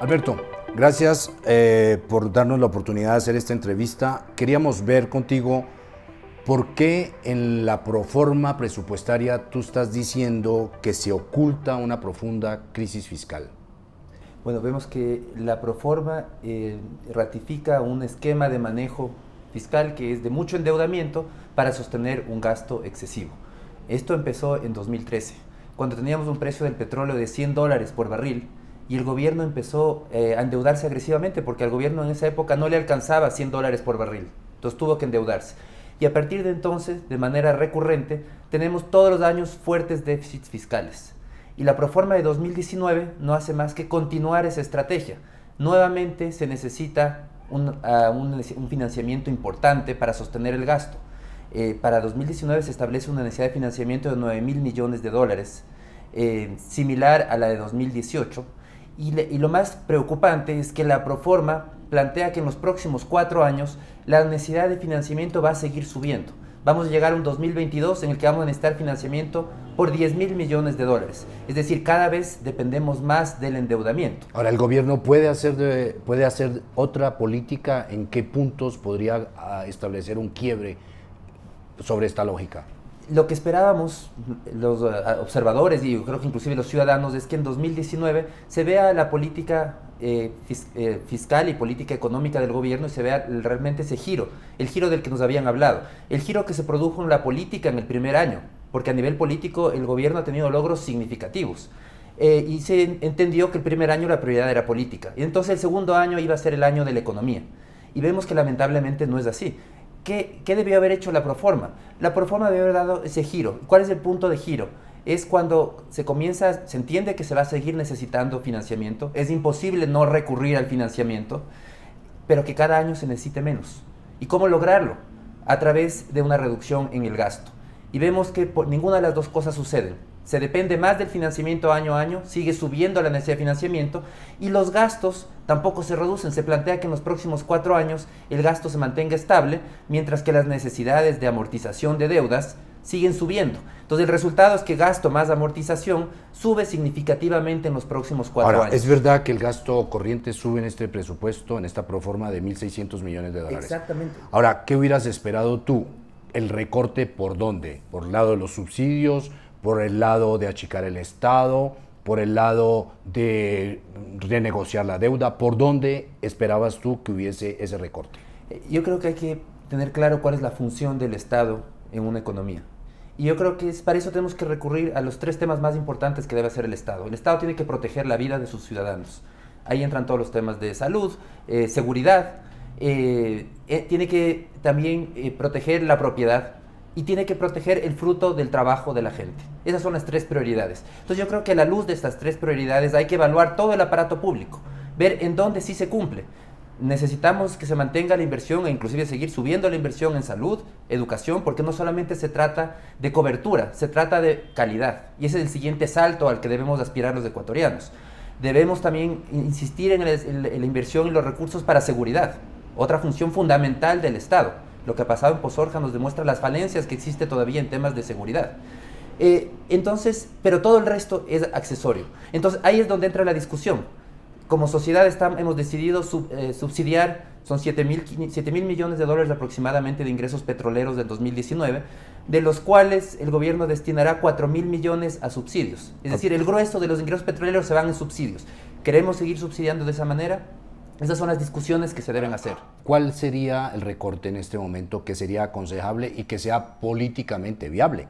Alberto, gracias por darnos la oportunidad de hacer esta entrevista. Queríamos ver contigo por qué en la proforma presupuestaria tú estás diciendo que se oculta una profunda crisis fiscal. Bueno, vemos que la proforma ratifica un esquema de manejo fiscal que es de mucho endeudamiento para sostener un gasto excesivo. Esto empezó en 2013, cuando teníamos un precio del petróleo de $100 por barril y el gobierno empezó a endeudarse agresivamente porque al gobierno en esa época no le alcanzaba $100 por barril, entonces tuvo que endeudarse. Y a partir de entonces, de manera recurrente, tenemos todos los años fuertes déficits fiscales. Y la proforma de 2019 no hace más que continuar esa estrategia. Nuevamente se necesita un financiamiento importante para sostener el gasto. Para 2019 se establece una necesidad de financiamiento de $9.000 millones, similar a la de 2018. Y lo más preocupante es que la proforma plantea que en los próximos 4 años la necesidad de financiamiento va a seguir subiendo. Vamos a llegar a un 2022 en el que vamos a necesitar financiamiento por $10.000 millones. Es decir, cada vez dependemos más del endeudamiento. Ahora, ¿el gobierno puede hacer otra política? ¿En qué puntos podría establecer un quiebre sobre esta lógica? Lo que esperábamos los observadores y yo creo que inclusive los ciudadanos es que en 2019 se vea la política fiscal y política económica del gobierno y se vea realmente ese giro, el giro del que nos habían hablado, el giro que se produjo en la política en el primer año, porque a nivel político el gobierno ha tenido logros significativos. Y se entendió que el primer año la prioridad era política, y entonces el segundo año iba a ser el año de la economía, y vemos que lamentablemente no es así. ¿Qué debió haber hecho la proforma? La proforma debió haber dado ese giro. ¿Cuál es el punto de giro? Es cuando se entiende que se va a seguir necesitando financiamiento, es imposible no recurrir al financiamiento, pero que cada año se necesite menos. ¿Y cómo lograrlo? A través de una reducción en el gasto. Y vemos que ninguna de las dos cosas suceden. Se depende más del financiamiento año a año, sigue subiendo la necesidad de financiamiento y los gastos tampoco se reducen. Se plantea que en los próximos 4 años el gasto se mantenga estable, mientras que las necesidades de amortización de deudas siguen subiendo. Entonces el resultado es que gasto más amortización sube significativamente en los próximos 4 años. ¿Es verdad que el gasto corriente sube en este presupuesto, en esta proforma de $1.600 millones? Exactamente. Ahora, ¿qué hubieras esperado tú? ¿El recorte por dónde? ¿Por el lado de los subsidios? ¿Por el lado de achicar el Estado? ¿Por el lado de renegociar la deuda? ¿Por dónde esperabas tú que hubiese ese recorte? Yo creo que hay que tener claro cuál es la función del Estado en una economía. Y yo creo que para eso tenemos que recurrir a los 3 temas más importantes que debe hacer el Estado. El Estado tiene que proteger la vida de sus ciudadanos. Ahí entran todos los temas de salud, seguridad, tiene que también proteger la propiedad y tiene que proteger el fruto del trabajo de la gente. Esas son las 3 prioridades. Entonces yo creo que a la luz de estas 3 prioridades hay que evaluar todo el aparato público, ver en dónde sí se cumple. Necesitamos que se mantenga la inversión e inclusive seguir subiendo la inversión en salud, educación, porque no solamente se trata de cobertura, se trata de calidad. Y ese es el siguiente salto al que debemos aspirar los ecuatorianos. Debemos también insistir en la inversión y los recursos para seguridad, otra función fundamental del Estado. Lo que ha pasado en Pozorja nos demuestra las falencias que existe todavía en temas de seguridad. Pero todo el resto es accesorio. Entonces ahí es donde entra la discusión. Como sociedad hemos decidido subsidiar, son $7.000 millones aproximadamente de ingresos petroleros del 2019, de los cuales el gobierno destinará $4.000 millones a subsidios. Es decir, el grueso de los ingresos petroleros se van en subsidios. ¿Queremos seguir subsidiando de esa manera? Esas son las discusiones que se deben hacer. ¿Cuál sería el recorte en este momento que sería aconsejable y que sea políticamente viable?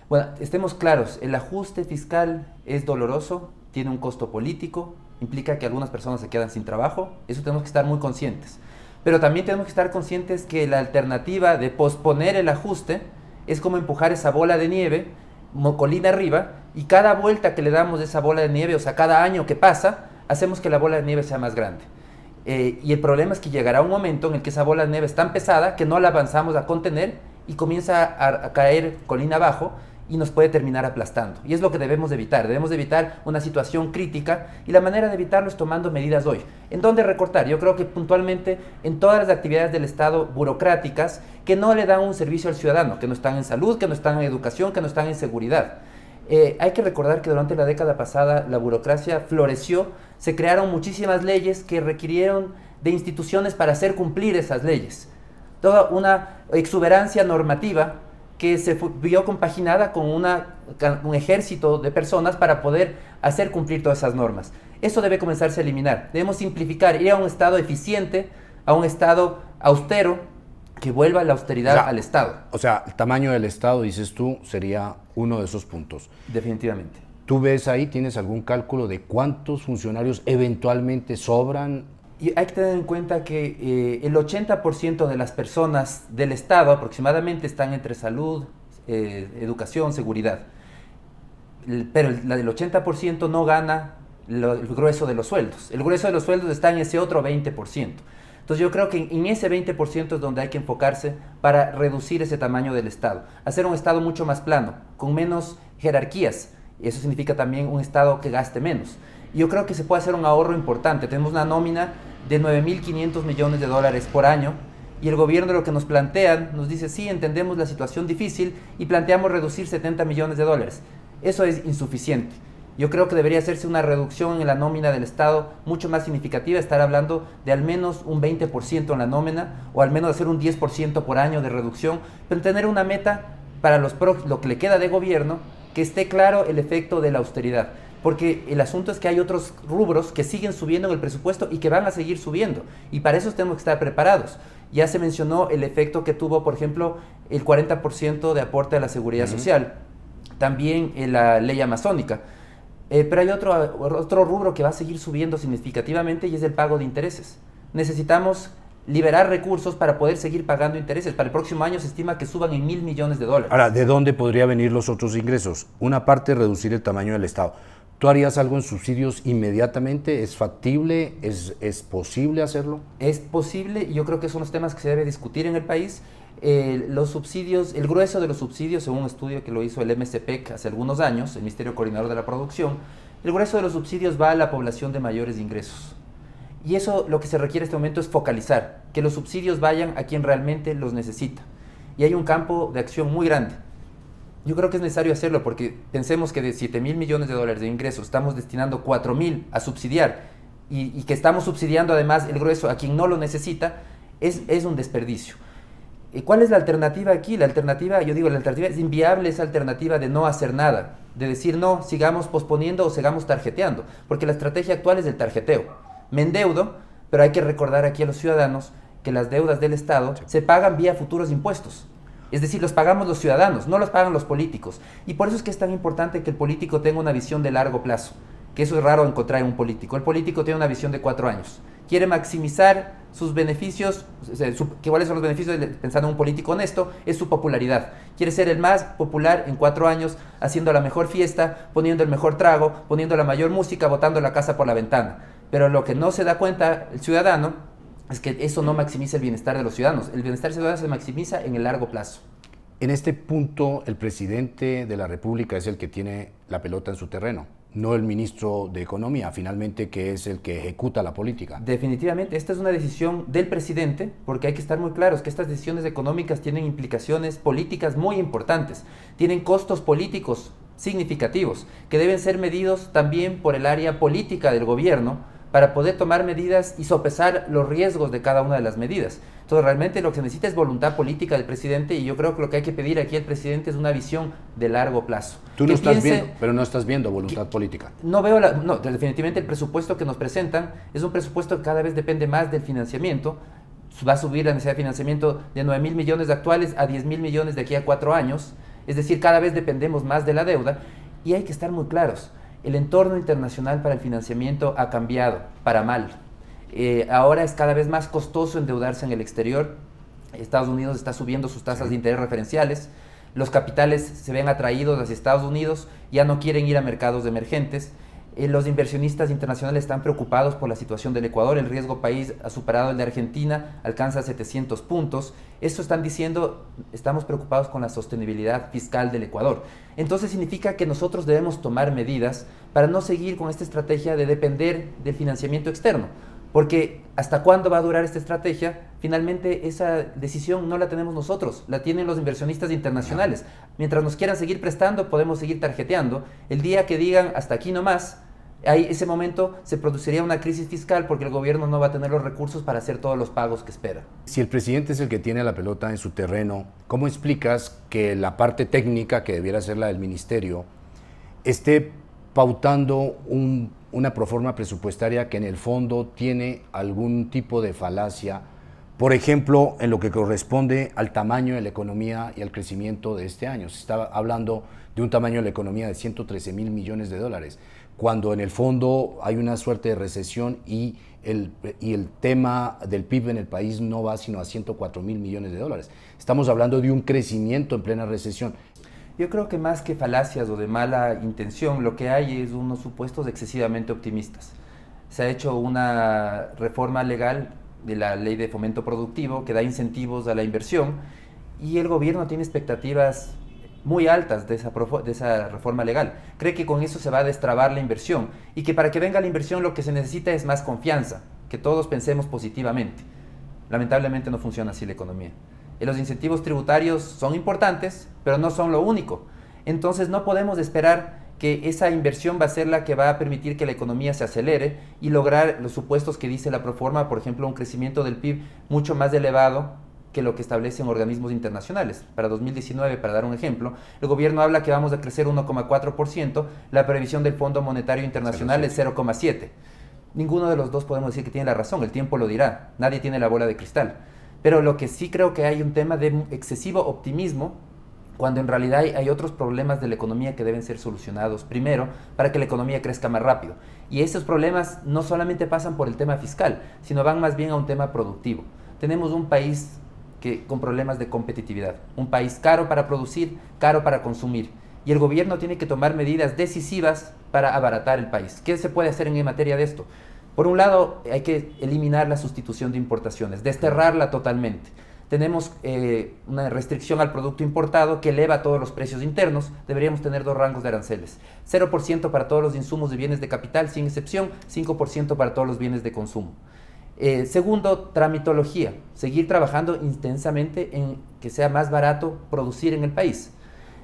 Bueno, estemos claros, el ajuste fiscal es doloroso, tiene un costo político, implica que algunas personas se quedan sin trabajo, eso tenemos que estar muy conscientes. Pero también tenemos que estar conscientes que la alternativa de posponer el ajuste es como empujar esa bola de nieve, colina arriba, y cada vuelta que le damos de esa bola de nieve, o sea, cada año que pasa, hacemos que la bola de nieve sea más grande. Y el problema es que llegará un momento en el que esa bola de nieve es tan pesada que no la avanzamos a contener y comienza a caer colina abajo y nos puede terminar aplastando. Y es lo que debemos de evitar. Debemos de evitar una situación crítica y la manera de evitarlo es tomando medidas hoy. ¿En dónde recortar? Yo creo que puntualmente en todas las actividades del Estado burocráticas que no le dan un servicio al ciudadano, que no están en salud, que no están en educación, que no están en seguridad. Hay que recordar que durante la década pasada la burocracia floreció, se crearon muchísimas leyes que requirieron de instituciones para hacer cumplir esas leyes. Toda una exuberancia normativa que se vio compaginada con un ejército de personas para poder hacer cumplir todas esas normas. Eso debe comenzarse a eliminar. Debemos simplificar, ir a un Estado eficiente, a un Estado austero, que vuelva la austeridad al Estado. O sea, el tamaño del Estado, dices tú, sería uno de esos puntos. Definitivamente. ¿Tú ves ahí, tienes algún cálculo de cuántos funcionarios eventualmente sobran? Y hay que tener en cuenta que el 80% de las personas del Estado aproximadamente están entre salud, educación, seguridad. Pero el 80% no gana el grueso de los sueldos. El grueso de los sueldos está en ese otro 20%. Entonces yo creo que en ese 20% es donde hay que enfocarse para reducir ese tamaño del Estado. Hacer un Estado mucho más plano, con menos jerarquías. Y eso significa también un Estado que gaste menos. Y yo creo que se puede hacer un ahorro importante. Tenemos una nómina de 9.500 millones de dólares por año. Y el gobierno lo que nos plantean, nos dice, sí, entendemos la situación difícil y planteamos reducir 70 millones de dólares. Eso es insuficiente. Yo creo que debería hacerse una reducción en la nómina del Estado mucho más significativa, estar hablando de al menos un 20% en la nómina, o al menos hacer un 10% por año de reducción, pero tener una meta para lo que le queda de gobierno, que esté claro el efecto de la austeridad. Porque el asunto es que hay otros rubros que siguen subiendo en el presupuesto y que van a seguir subiendo, y para eso tenemos que estar preparados. Ya se mencionó el efecto que tuvo, por ejemplo, el 40% de aporte a la seguridad social, también la ley amazónica. Pero hay otro rubro que va a seguir subiendo significativamente y es el pago de intereses. Necesitamos liberar recursos para poder seguir pagando intereses. Para el próximo año se estima que suban en 1.000 millones de dólares. Ahora, ¿de dónde podría venir los otros ingresos? Una parte, reducir el tamaño del Estado. ¿Tú harías algo en subsidios inmediatamente? ¿Es factible? ¿Es posible hacerlo? Es posible y yo creo que son los temas que se debe discutir en el país. Los subsidios, el grueso de los subsidios, según un estudio que lo hizo el MSPEC hace algunos años, el Ministerio Coordinador de la Producción, el grueso de los subsidios va a la población de mayores ingresos. Y eso lo que se requiere en este momento es focalizar, que los subsidios vayan a quien realmente los necesita. Y hay un campo de acción muy grande. Yo creo que es necesario hacerlo porque pensemos que de 7.000 millones de dólares de ingresos estamos destinando 4.000 a subsidiar y que estamos subsidiando además el grueso a quien no lo necesita, es un desperdicio. ¿Cuál es la alternativa aquí? La alternativa es inviable, esa alternativa de no hacer nada, de decir no, sigamos posponiendo o sigamos tarjeteando, porque la estrategia actual es el tarjeteo. Me endeudo, pero hay que recordar aquí a los ciudadanos que las deudas del Estado se pagan vía futuros impuestos. Es decir, los pagamos los ciudadanos, no los pagan los políticos. Y por eso es que es tan importante que el político tenga una visión de largo plazo, que eso es raro encontrar en un político. El político tiene una visión de 4 años. Quiere maximizar sus beneficios. ¿Cuáles son los beneficios de pensar en un político honesto? Es su popularidad. Quiere ser el más popular en 4 años, haciendo la mejor fiesta, poniendo el mejor trago, poniendo la mayor música, botando la casa por la ventana. Pero lo que no se da cuenta el ciudadano es que eso no maximiza el bienestar de los ciudadanos. El bienestar ciudadano se maximiza en el largo plazo. En este punto, el presidente de la República es el que tiene la pelota en su terreno, no el ministro de Economía, finalmente, que es el que ejecuta la política. Definitivamente, esta es una decisión del presidente, porque hay que estar muy claros que estas decisiones económicas tienen implicaciones políticas muy importantes, tienen costos políticos significativos, que deben ser medidos también por el área política del gobierno, para poder tomar medidas y sopesar los riesgos de cada una de las medidas. Entonces, realmente lo que se necesita es voluntad política del presidente, y yo creo que lo que hay que pedir aquí al presidente es una visión de largo plazo. Tú no estás viendo, pero no estás viendo voluntad política. No veo, no, definitivamente el presupuesto que nos presentan es un presupuesto que cada vez depende más del financiamiento. Va a subir la necesidad de financiamiento de 9.000 millones de actuales a 10.000 millones de aquí a 4 años. Es decir, cada vez dependemos más de la deuda, y hay que estar muy claros. El entorno internacional para el financiamiento ha cambiado para mal. Ahora es cada vez más costoso endeudarse en el exterior. Estados Unidos está subiendo sus tasas de interés referenciales. Los capitales se ven atraídos hacia Estados Unidos, ya no quieren ir a mercados emergentes. Los inversionistas internacionales están preocupados por la situación del Ecuador. El riesgo país ha superado el de Argentina, alcanza 700 puntos. Esto están diciendo, estamos preocupados con la sostenibilidad fiscal del Ecuador. Entonces significa que nosotros debemos tomar medidas para no seguir con esta estrategia de depender del financiamiento externo. Porque ¿hasta cuándo va a durar esta estrategia? Finalmente esa decisión no la tenemos nosotros, la tienen los inversionistas internacionales. Mientras nos quieran seguir prestando, podemos seguir tarjeteando. El día que digan hasta aquí nomás, ahí ese momento se produciría una crisis fiscal porque el gobierno no va a tener los recursos para hacer todos los pagos que espera. Si el presidente es el que tiene la pelota en su terreno, ¿cómo explicas que la parte técnica, que debiera ser la del ministerio, esté pautando una proforma presupuestaria que en el fondo tiene algún tipo de falacia, por ejemplo, en lo que corresponde al tamaño de la economía y al crecimiento de este año? Se está hablando de un tamaño de la economía de 113.000 millones de dólares, cuando en el fondo hay una suerte de recesión y el tema del PIB en el país no va sino a 104.000 millones de dólares. Estamos hablando de un crecimiento en plena recesión. Yo creo que más que falacias o de mala intención, lo que hay es unos supuestos excesivamente optimistas. Se ha hecho una reforma legal de la Ley de Fomento Productivo que da incentivos a la inversión y el gobierno tiene expectativas muy altas de esa reforma legal. Cree que con eso se va a destrabar la inversión y que para que venga la inversión lo que se necesita es más confianza, que todos pensemos positivamente. Lamentablemente no funciona así la economía. Los incentivos tributarios son importantes, pero no son lo único. Entonces no podemos esperar que esa inversión va a ser la que va a permitir que la economía se acelere y lograr los supuestos que dice la proforma, por ejemplo, un crecimiento del PIB mucho más elevado que lo que establecen organismos internacionales. Para 2019, para dar un ejemplo, el gobierno habla que vamos a crecer 1,4%, la previsión del Fondo Monetario Internacional es 0,7%. Ninguno de los dos podemos decir que tiene la razón, el tiempo lo dirá, nadie tiene la bola de cristal. Pero lo que sí creo que hay un tema de excesivo optimismo, cuando en realidad hay otros problemas de la economía que deben ser solucionados primero para que la economía crezca más rápido. Y esos problemas no solamente pasan por el tema fiscal, sino van más bien a un tema productivo. Tenemos un país con problemas de competitividad, un país caro para producir, caro para consumir. Y el gobierno tiene que tomar medidas decisivas para abaratar el país. ¿Qué se puede hacer en materia de esto? Por un lado, hay que eliminar la sustitución de importaciones, desterrarla totalmente. Tenemos una restricción al producto importado que eleva todos los precios internos. Deberíamos tener dos rangos de aranceles. 0% para todos los insumos de bienes de capital, sin excepción, 5% para todos los bienes de consumo. Segundo, tramitología. Seguir trabajando intensamente en que sea más barato producir en el país.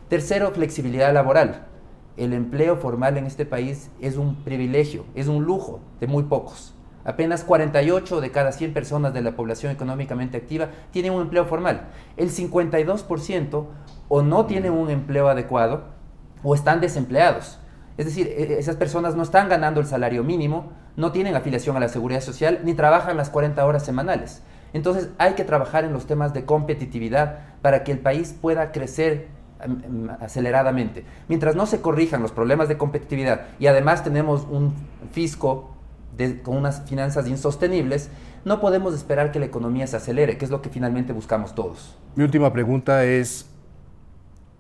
Tercero, flexibilidad laboral. El empleo formal en este país es un privilegio, es un lujo de muy pocos. Apenas 48 de cada 100 personas de la población económicamente activa tienen un empleo formal. El 52% o no tienen un empleo adecuado o están desempleados. Es decir, esas personas no están ganando el salario mínimo, no tienen afiliación a la seguridad social ni trabajan las 40 horas semanales. Entonces hay que trabajar en los temas de competitividad para que el país pueda crecer aceleradamente. Mientras no se corrijan los problemas de competitividad y además tenemos un fisco con unas finanzas insostenibles, no podemos esperar que la economía se acelere, que es lo que finalmente buscamos todos. Mi última pregunta es,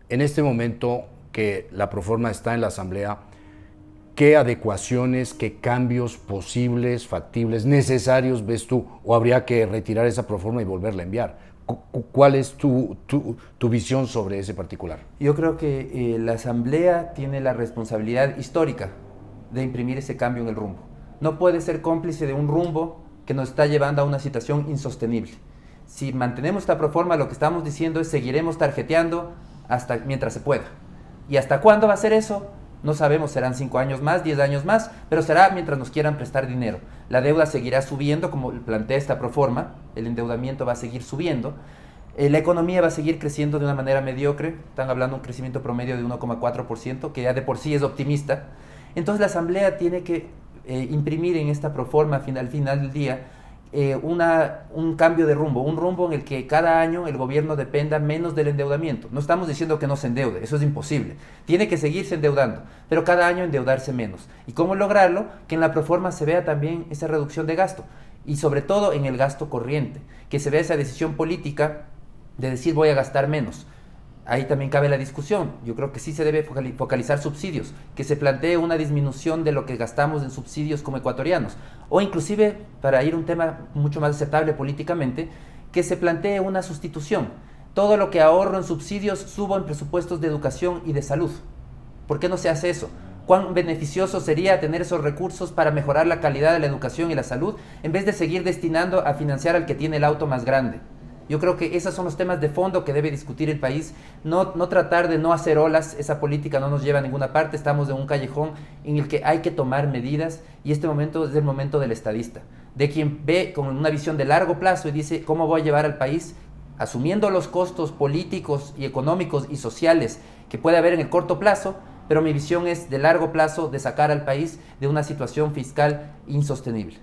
en este momento que la proforma está en la Asamblea, ¿qué adecuaciones, qué cambios posibles, factibles, necesarios ves tú? ¿O habría que retirar esa proforma y volverla a enviar? ¿Cuál es tu visión sobre ese particular? Yo creo que la Asamblea tiene la responsabilidad histórica de imprimir ese cambio en el rumbo. No puede ser cómplice de un rumbo que nos está llevando a una situación insostenible. Si mantenemos esta proforma, lo que estamos diciendo es seguiremos tarjeteando hasta mientras se pueda. ¿Y hasta cuándo va a ser eso? No sabemos, serán 5 años más, 10 años más, pero será mientras nos quieran prestar dinero. La deuda seguirá subiendo, como plantea esta proforma, el endeudamiento va a seguir subiendo, la economía va a seguir creciendo de una manera mediocre, están hablando de un crecimiento promedio de 1,4%, que ya de por sí es optimista. Entonces la Asamblea tiene que imprimir en esta proforma al final del día un cambio de rumbo, un rumbo en el que cada año el gobierno dependa menos del endeudamiento. No estamos diciendo que no se endeude, eso es imposible. Tiene que seguirse endeudando, pero cada año endeudarse menos. ¿Y cómo lograrlo? Que en la proforma se vea también esa reducción de gasto y sobre todo en el gasto corriente, que se vea esa decisión política de decir voy a gastar menos. Ahí también cabe la discusión. Yo creo que sí se debe focalizar subsidios, que se plantee una disminución de lo que gastamos en subsidios como ecuatorianos, o inclusive, para ir a un tema mucho más aceptable políticamente, que se plantee una sustitución. Todo lo que ahorro en subsidios subo en presupuestos de educación y de salud. ¿Por qué no se hace eso? cuán beneficioso sería tener esos recursos para mejorar la calidad de la educación y la salud, en vez de seguir destinando a financiar al que tiene el auto más grande. Yo creo que esos son los temas de fondo que debe discutir el país, no tratar de no hacer olas. Esa política no nos lleva a ninguna parte, estamos en un callejón en el que hay que tomar medidas, y este momento es el momento del estadista, de quien ve con una visión de largo plazo y dice: ¿cómo voy a llevar al país, asumiendo los costos políticos y económicos y sociales que puede haber en el corto plazo? Pero mi visión es de largo plazo, de sacar al país de una situación fiscal insostenible.